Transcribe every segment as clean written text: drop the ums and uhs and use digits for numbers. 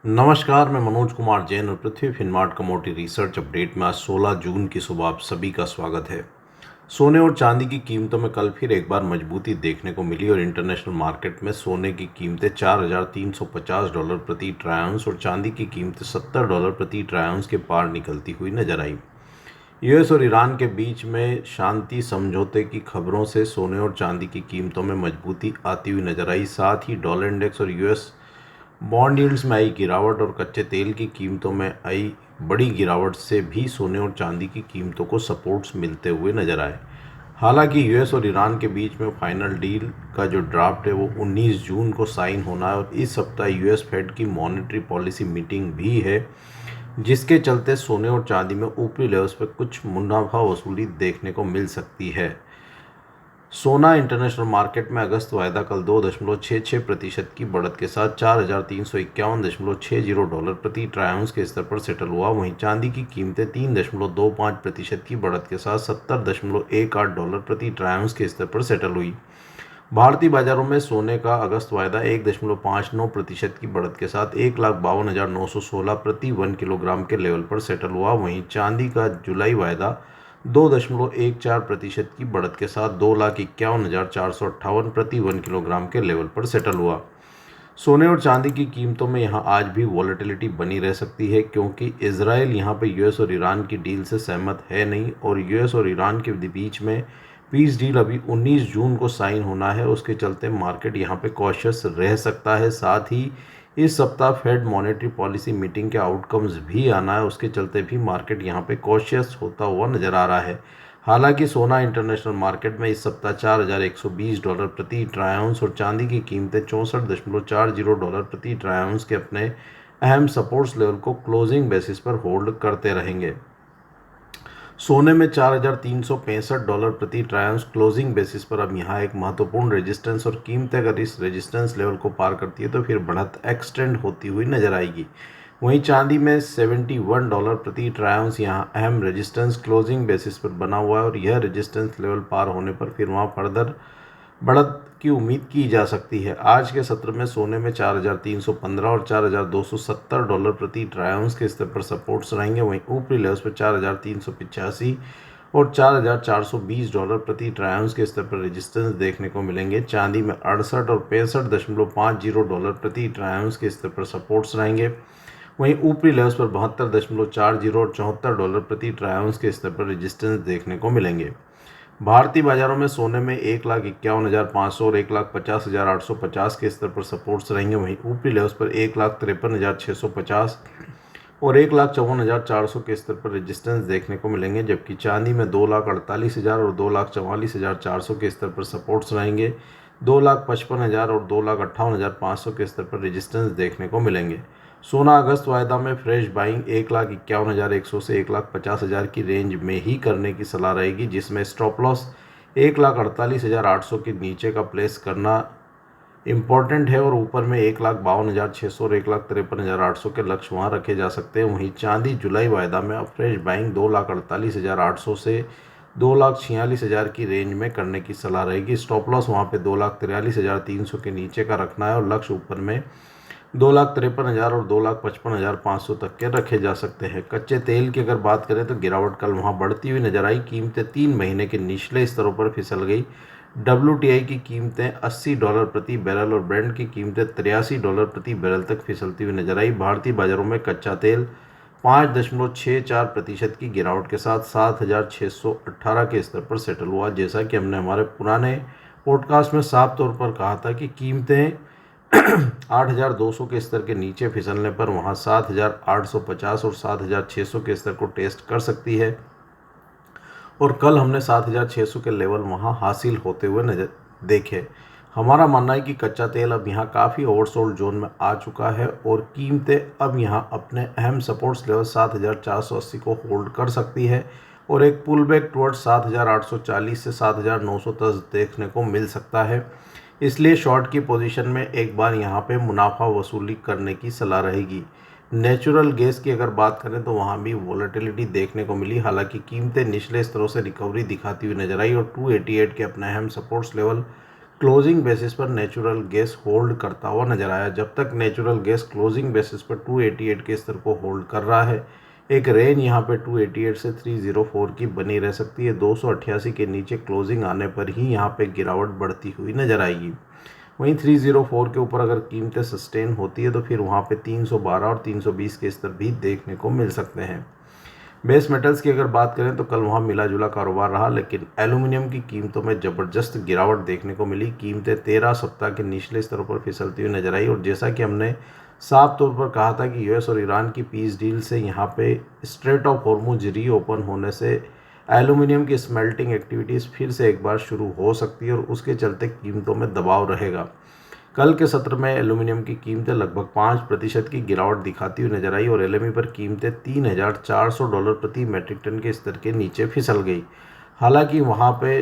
नमस्कार, मैं मनोज कुमार जैन और पृथ्वी फिनमार्ट कमोडिटी रिसर्च अपडेट में आज 16 जून की सुबह आप सभी का स्वागत है। सोने और चांदी की कीमतों में कल फिर एक बार मजबूती देखने को मिली और इंटरनेशनल मार्केट में सोने की कीमतें $4,350 प्रति ट्राई आउंस और चांदी की कीमतें $70 प्रति ट्राई आउंस के पार निकलती हुई नजर आई। यूएस और ईरान के बीच में शांति समझौते की खबरों से सोने और चांदी की कीमतों में मजबूती आती हुई नजर आई। साथ ही डॉलर इंडेक्स और यूएस बॉन्ड यील्ड्स में आई गिरावट और कच्चे तेल की कीमतों में आई बड़ी गिरावट से भी सोने और चांदी की कीमतों को सपोर्ट्स मिलते हुए नजर आए। हालांकि यूएस और ईरान के बीच में फाइनल डील का जो ड्राफ्ट है वो 19 जून को साइन होना है और इस सप्ताह यूएस फेड की मॉनेटरी पॉलिसी मीटिंग भी है, जिसके चलते सोने और चांदी में ऊपरी लेवल्स पर कुछ मुनाफा वसूली देखने को मिल सकती है। सोना इंटरनेशनल मार्केट में अगस्त वायदा कल 2.66% की बढ़त के साथ $4,351.60 प्रति ट्राई आउंस के स्तर पर सेटल हुआ। वहीं चांदी की कीमतें 3.25% की बढ़त के साथ $70.18 प्रति ट्राई आउंस के स्तर पर सेटल हुई। भारतीय बाजारों में सोने का अगस्त वायदा 1.59% की बढ़त के साथ 1,52,916 प्रति 1 किलोग्राम के लेवल पर सेटल हुआ। वहीं चांदी का जुलाई वायदा 2.14% की बढ़त के साथ 2,51,458 प्रति 1 किलोग्राम के लेवल पर सेटल हुआ। सोने और चांदी की कीमतों में यहां आज भी वॉलेटिलिटी बनी रह सकती है, क्योंकि इजराइल यहां पे यूएस और ईरान की डील से सहमत है नहीं और यूएस और ईरान के बीच में पीस डील अभी 19 जून को साइन होना है। उसके चलते मार्केट यहां पे कॉशियस रह सकता है। साथ ही इस सप्ताह फेड मॉनेटरी पॉलिसी मीटिंग के आउटकम्स भी आना है, उसके चलते भी मार्केट यहां पे कॉशियस होता हुआ नजर आ रहा है। हालांकि सोना इंटरनेशनल मार्केट में इस सप्ताह $4,120 प्रति ट्राई आउंस और चांदी की कीमतें $64.40 प्रति ट्राई आउंस के अपने अहम सपोर्ट्स लेवल को क्लोजिंग बेसिस पर होल्ड करते रहेंगे। सोने में $4,365 प्रति ट्राई आउंस क्लोजिंग बेसिस पर अब यहाँ एक महत्वपूर्ण रेजिस्टेंस और कीमतें अगर इस रेजिस्टेंस लेवल को पार करती है तो फिर बढ़त एक्सटेंड होती हुई नजर आएगी। वहीं चांदी में $71 प्रति ट्राई आउंस यहाँ अहम रेजिस्टेंस क्लोजिंग बेसिस पर बना हुआ है और यह रेजिस्टेंस लेवल पार होने पर फिर वहाँ फर्दर बढ़त की उम्मीद की जा सकती है। आज के सत्र में सोने में 4,315 और $4,270 प्रति ट्राई आउंस के स्तर पर सपोर्ट्स रहेंगे। वहीं ऊपरी लेवल्स पर 4,385 और $4,420 प्रति ट्राई आउंस के स्तर पर रेजिस्टेंस देखने को मिलेंगे। चांदी में 68 और $65.50 प्रति ट्राई आउंस के स्तर पर सपोर्ट्स रहेंगे। वहीं ऊपरी लेवल्स पर 72.40 और $74 प्रति ट्राई आउंस के स्तर पर रेजिस्टेंस देखने को मिलेंगे। भारतीय बाजारों में सोने में 1,51,500 और 1,50,850 के स्तर पर सपोर्ट्स रहेंगे। वहीं ऊपरी लेवल्स पर 1,53,650 और 1,54,400 के स्तर पर रेजिस्टेंस देखने को मिलेंगे, जबकि चांदी में 2,48,000 और 2,44,400 के स्तर पर सपोर्ट्स रहेंगे। 2,55,000 और 2,58,500 के स्तर पर रेजिस्टेंस देखने को मिलेंगे। सोना अगस्त वायदा में फ्रेश बाइंग 1,51,100 से 1,50,000 की रेंज में ही करने की सलाह रहेगी, जिसमें स्टॉप लॉस 1,48,800 के नीचे का प्लेस करना इम्पॉर्टेंट है और ऊपर में 1,52,600 और 1,53,800 के लक्ष्य वहाँ रखे जा सकते हैं। वहीं चांदी जुलाई वायदा में अब फ्रेश बाइंग 2,48,800 से 2,46,000 की रेंज में करने की सलाह रहेगी। स्टॉप लॉस वहाँ पे 2,43,300 के नीचे का रखना है और लक्ष्य ऊपर में 2,53,000 और 2,55,500 तक के रखे जा सकते हैं। कच्चे तेल की अगर बात करें तो गिरावट कल वहाँ बढ़ती हुई नजर आई। कीमतें 3 महीने के निचले स्तरों पर फिसल गई। WTI की कीमतें $80 प्रति बैरल और ब्रेंट की कीमतें $83 प्रति बैरल तक फिसलती हुई नजर आई। भारतीय बाजारों में कच्चा तेल 5.64% की गिरावट के साथ 7,618 के स्तर पर सेटल हुआ। जैसा कि हमने हमारे पुराने पॉडकास्ट में साफ तौर पर कहा था कि कीमतें 8,200 के स्तर के नीचे फिसलने पर वहां 7,850 और 7,600 के स्तर को टेस्ट कर सकती है और कल हमने 7,600 के लेवल वहां हासिल होते हुए नजर देखे। हमारा मानना है कि कच्चा तेल अब यहां काफ़ी ओवरसोल्ड जोन में आ चुका है और कीमतें अब यहां अपने अहम सपोर्ट्स लेवल 7,480 को होल्ड कर सकती है और एक पुल बैक टुवर्ड्स 7,840 से 7,910 देखने को मिल सकता है। इसलिए शॉर्ट की पोजीशन में एक बार यहाँ पे मुनाफा वसूली करने की सलाह रहेगी। नेचुरल गैस की अगर बात करें तो वहाँ भी वॉलेटिलिटी देखने को मिली। हालांकि कीमतें निचले स्तरों से रिकवरी दिखाती हुई नजर आई और 288 के अपने अहम सपोर्ट्स लेवल क्लोजिंग बेसिस पर नेचुरल गैस होल्ड करता हुआ नजर आया। जब तक नेचुरल गैस क्लोजिंग बेसिस पर 288 के स्तर को होल्ड कर रहा है, एक रेंज यहाँ पे 288 से 304 की बनी रह सकती है। 288 के नीचे क्लोजिंग आने पर ही यहाँ पे गिरावट बढ़ती हुई नजर आएगी। वहीं 304 के ऊपर अगर कीमतें सस्टेन होती है तो फिर वहाँ पे 312 और 320 के स्तर भी देखने को मिल सकते हैं। बेस मेटल्स की अगर बात करें तो कल वहाँ मिला जुला कारोबार रहा, लेकिन एल्यूमिनियम की कीमतों में ज़बरदस्त गिरावट देखने को मिली। कीमतें 13 सप्ताह के निचले स्तरों पर फिसलती हुई नजर आई और जैसा कि हमने साफ तौर पर कहा था कि यूएस और ईरान की पीस डील से यहाँ पे स्ट्रेट ऑफ हॉर्मुज रीओपन होने से एल्यूमिनियम की स्मेल्टिंग एक्टिविटीज़ फिर से एक बार शुरू हो सकती है और उसके चलते कीमतों में दबाव रहेगा। कल के सत्र में एल्यूमिनियम की कीमतें लगभग 5% की गिरावट दिखाती हुई नजर आई और एलएमई पर कीमतें $3,400 प्रति मेट्रिक टन के स्तर के नीचे फिसल गई। हालांकि वहां पे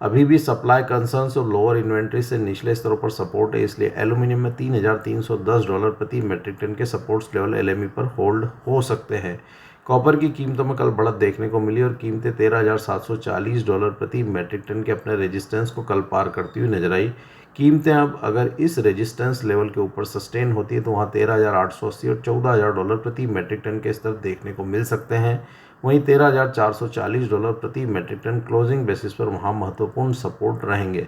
अभी भी सप्लाई कंसर्न्स और लोअर इन्वेंट्री से निचले स्तरों पर सपोर्ट है, इसलिए एल्यूमिनियम में $3,310 प्रति मेट्रिक टन के सपोर्ट्स लेवल एलएमई पर होल्ड हो सकते हैं। कॉपर की कीमतों में कल बढ़त देखने को मिली और कीमतें $13,740 प्रति मेट्रिक टन के अपने रेजिस्टेंस को कल पार करती हुई नजर आई। कीमतें अब अगर इस रेजिस्टेंस लेवल के ऊपर सस्टेन होती है तो वहाँ 13,880 और $14,000 प्रति मेट्रिक टन के स्तर देखने को मिल सकते हैं। वहीं $13,440 प्रति मेट्रिक टन क्लोजिंग बेसिस पर वहाँ महत्वपूर्ण सपोर्ट रहेंगे।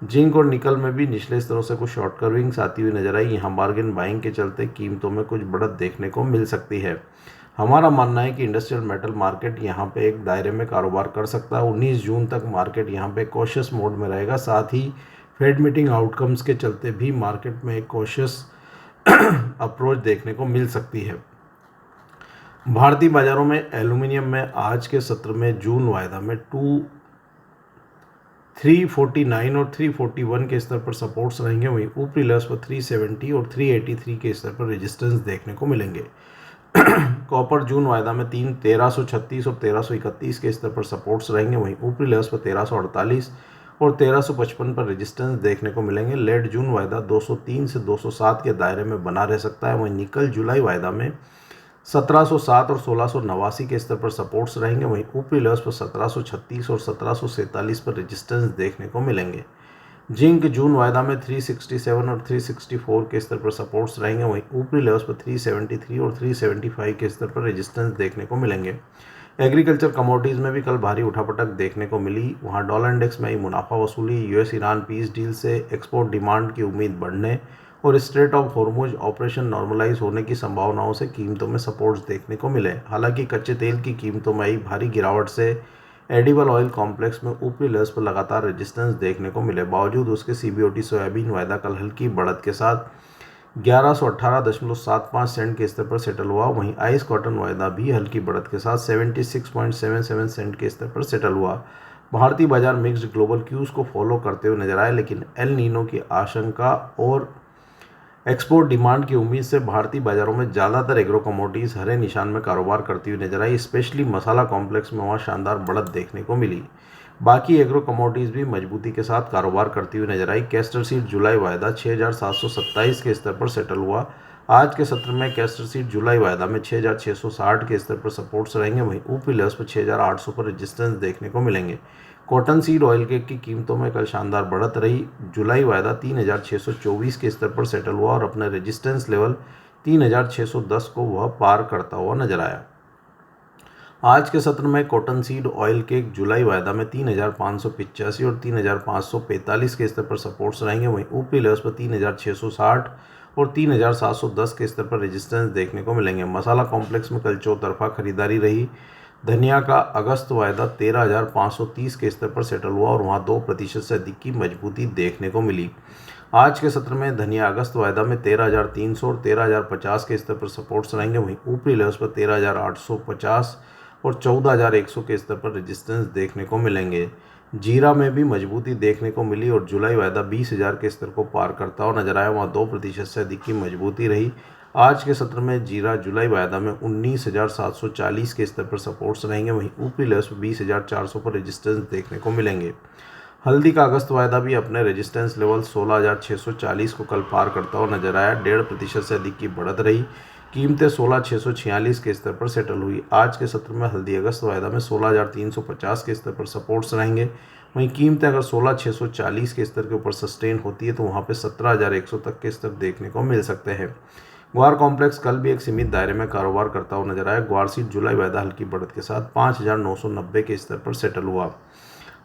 जिंक और निकल में भी निचले स्तरों से कुछ शॉर्ट कर्विंग्स आती हुई नजर आई। यहाँ बार्गेन बाइंग के चलते कीमतों में कुछ बढ़त देखने को मिल सकती है। हमारा मानना है कि इंडस्ट्रियल मेटल मार्केट यहाँ पे एक दायरे में कारोबार कर सकता है। 19 जून तक मार्केट यहाँ पे कॉशियस मोड में रहेगा। साथ ही फेड मीटिंग आउटकम्स के चलते भी मार्केट में एक कॉशियस अप्रोच देखने को मिल सकती है। भारतीय बाजारों में एल्यूमिनियम में आज के सत्र में जून वायदा में 349 और 341 के स्तर पर सपोर्ट्स रहेंगे। वहीं ऊपरी लेवल्स पर 370 और 383 के स्तर पर रेजिस्टेंस देखने को मिलेंगे। कॉपर जून वायदा में 1336 और 1331 के स्तर पर सपोर्ट्स रहेंगे। वहीं ऊपरी लेवल्स पर 1348 और 1355 पर रेजिस्टेंस देखने को मिलेंगे। लेड जून वायदा 203 से 207 के दायरे में बना रह सकता है। वहीं निकल जुलाई वायदा में 1707 और 1689 के स्तर पर सपोर्ट्स रहेंगे। वहीं ऊपरी लेवल्स पर 1736 और 1747 पर रेजिस्टेंस देखने को मिलेंगे। जिंक जून वायदा में 367 और 364 के स्तर पर सपोर्ट्स रहेंगे। वहीं ऊपरी लेवल्स पर 373 और 375 के स्तर पर रेजिस्टेंस देखने को मिलेंगे। एग्रीकल्चर कमोडिटीज़ में भी कल भारी उठापटक देखने को मिली। वहां डॉलर इंडेक्स में आई मुनाफा वसूली, यूएस ईरान पीस डील से एक्सपोर्ट डिमांड की उम्मीद बढ़ने और strait of Hormuz operation normalize होने की संभावनाओं से कीमतों में सपोर्ट्स देखने को मिले। हालांकि कच्चे तेल की कीमतों में आई भारी गिरावट से एडिबल ऑयल कॉम्प्लेक्स में ऊपरी लेवल्स पर लगातार रेजिस्टेंस देखने को मिले। बावजूद उसके सीबीओटी सोयाबीन वायदा कल हल्की बढ़त के साथ 1118.75 सेंट के स्तर पर सेटल हुआ। वहीं आइस कॉटन वायदा भी हल्की बढ़त के साथ 76.77 सेंट के स्तर पर सेटल हुआ। भारतीय बाजार मिक्स्ड ग्लोबल क्यूज को फॉलो करते हुए नजर आए, लेकिन एल नीनो की आशंका और एक्सपोर्ट डिमांड की उम्मीद से भारतीय बाजारों में ज़्यादातर एग्रो कमोडिटीज़ हरे निशान में कारोबार करती हुई नजर आई। स्पेशली मसाला कॉम्प्लेक्स में वहाँ शानदार बढ़त देखने को मिली। बाकी एग्रो कमोडिटीज़ भी मजबूती के साथ कारोबार करती हुई नजर आई। कैस्टर सीड जुलाई वायदा 6727 के स्तर पर सेटल हुआ। आज के सत्र में कैस्टर सीड जुलाई वायदा में 6660 के स्तर पर सपोर्ट्स रहेंगे। वहीं ऊपरी लेवल्स पर 6800 पर रेजिस्टेंस देखने को मिलेंगे। कॉटन सीड ऑयल केक की कीमतों में कल शानदार बढ़त रही। जुलाई वायदा 3624 के स्तर पर सेटल हुआ और अपने रेजिस्टेंस लेवल 3610 को वह पार करता हुआ नजर आया। आज के सत्र में कॉटन सीड ऑयल केक जुलाई वायदा में 3585 और 3545 के स्तर पर सपोर्ट्स रहेंगे। वहीं ऊपरी लेवल्स पर 3660 और 3710 के स्तर पर रेजिस्टेंस देखने को मिलेंगे। मसाला कॉम्प्लेक्स में कल चौतरफा खरीदारी रही। धनिया का अगस्त वायदा 13,530 के स्तर पर सेटल हुआ और वहाँ 2% से अधिक की मजबूती देखने को मिली। आज के सत्र में धनिया अगस्त वायदा में 13,300 और 13,050 के स्तर पर सपोर्ट्स रहेंगे। वहीं ऊपरी लेवल्स पर 13,850 और 14,100 के स्तर पर रेजिस्टेंस देखने को मिलेंगे। जीरा में भी मजबूती देखने को मिली और जुलाई वायदा 20,000 के स्तर को पार करता हुआ नजर आया। वहाँ 2% से अधिक की मजबूती रही। आज के सत्र में जीरा जुलाई वायदा में 19,740 के स्तर पर सपोर्ट्स रहेंगे। वहीं ऊपरी लेवल्स पर 20,400 पर रेजिस्टेंस देखने को मिलेंगे। हल्दी का अगस्त वायदा भी अपने रेजिस्टेंस लेवल 16,640 को कल पार करता हुआ नजर आया। 1.5% से अधिक की बढ़त रही। कीमतें 16,646 के स्तर पर सेटल हुई। आज के सत्र में हल्दी अगस्त वायदा में 16,350 के स्तर पर सपोर्ट्स रहेंगे। वहीं कीमतें अगर 16,640 के स्तर के ऊपर सस्टेन होती है तो वहाँ पे 17,100 तक के स्तर देखने को मिल सकते हैं। ग्वार कॉम्प्लेक्स कल भी एक सीमित दायरे में कारोबार करता हुआ नजर आया। ग्वार सीट जुलाई वायदा हल्की बढ़त के साथ 5,990 के स्तर पर सेटल हुआ।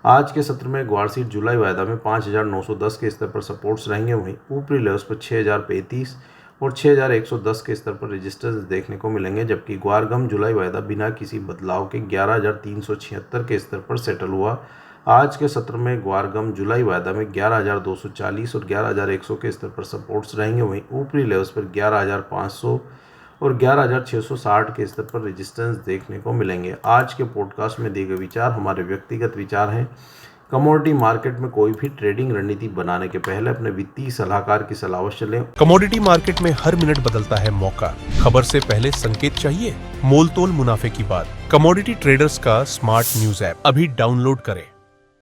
आज के सत्र में ग्वार सीट जुलाई वायदा में 5,910 के स्तर पर सपोर्ट्स रहेंगे। वहीं ऊपरी लेवल्स पर 6,035 और 6,110 के स्तर पर रजिस्टर्स देखने को मिलेंगे, जबकि ग्वारगम जुलाई वायदा बिना किसी बदलाव के 11,376 के स्तर पर सेटल हुआ। आज के सत्र में ग्वारगम जुलाई वायदा में 11,240 और 11,100 के स्तर पर सपोर्ट्स रहेंगे। वहीं ऊपरी लेवल्स पर 11,500 और 11,660 के स्तर पर रेजिस्टेंस देखने को मिलेंगे। आज के पॉडकास्ट में दिए गए विचार हमारे व्यक्तिगत विचार हैं। कमोडिटी मार्केट में कोई भी ट्रेडिंग रणनीति बनाने के पहले अपने वित्तीय सलाहकार की सलाह अवश्य लें। कमोडिटी मार्केट में हर मिनट बदलता है मौका। खबर से पहले संकेत चाहिए, मोल तोल मुनाफे की बात। कमोडिटी ट्रेडर्स का स्मार्ट न्यूज ऐप अभी डाउनलोड करें।